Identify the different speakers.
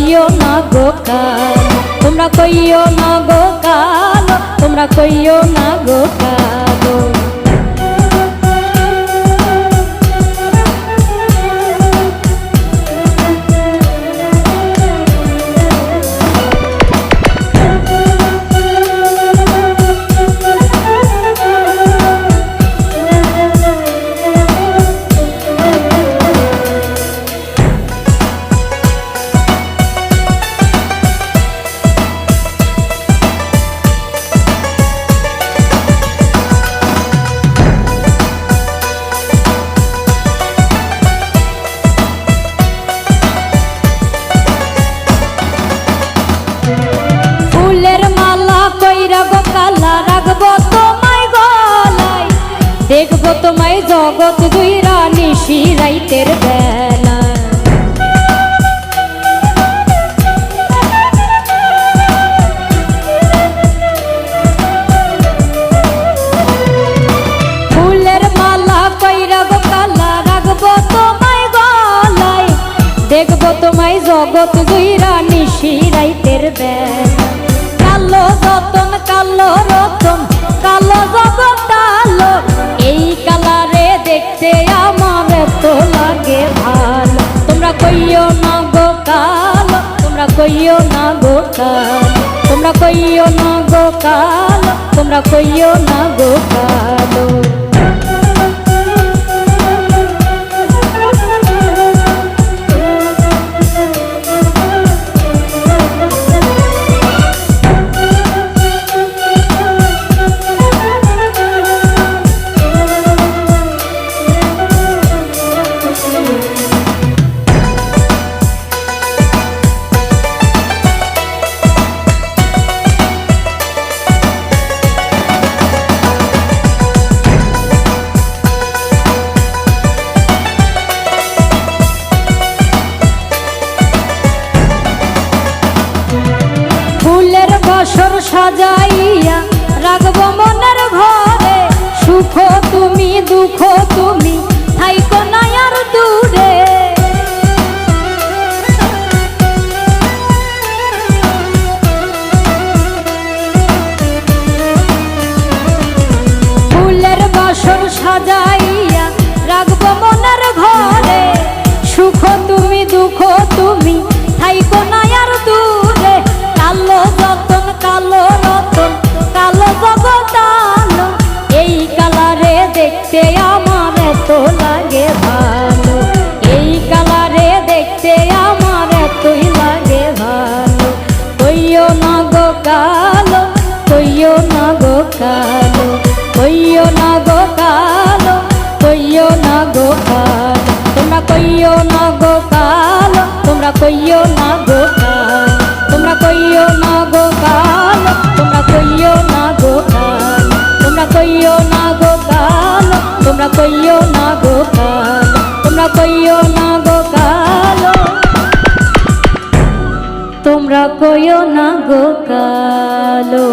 Speaker 1: কইও না গো কালো, তোমরা কইও না গো কালো, তোমরা কইও না গো কালো। দেখবো তোমায় জগৎ জুইরা নিশি রাইতের বেলা, ফুলের মালা কইরা গো কালা রাখবো তোমায় গলায়, দেখবো তোমায় জগৎ জুইরা নিশি রাইতের বেলা। কালো যতন কালো রতন কালো জগৎ আলো, এই কালারে দেখতে আমার তো লাগে ভালো। তোমরা কইও না গো কালো, তোমরা কইও না গো কালো, তোমরা কইও না গো কালো, তোমরা কইও না গো কালো। বছর সাজাইয়া রাখবো মনের ঘরে, সুখ তুমি দুঃখ তুমি থাইকো না আর দূরে। ফুলের বছর সাজাইয়া রাখবো মনের ঘরে, সুখ তুমি দুঃখ তুমি থাইকো না আর দূরে। কালো যতন কালো রতন কালো জগৎ আলো, এই কালারে দেখতে আমার এত লাগে ভালো, এই কালারে দেখতে আমার এতই লাগে ভালো। কইও না গো কালো, কইও না গো কালো, কইও না গো কালো, কইও না গো কালো, তোমরা কইও না গো কালো, তোমরা কইও না গো কালো, তোমরা কইও না গো কালো, তোমরা কইও না গো কালো, তোমরা কইও না গো কালো, তোমরা কইও না গো কালো, তোমরা কইও না গো কালো, তোমরা কইও না গো কালো।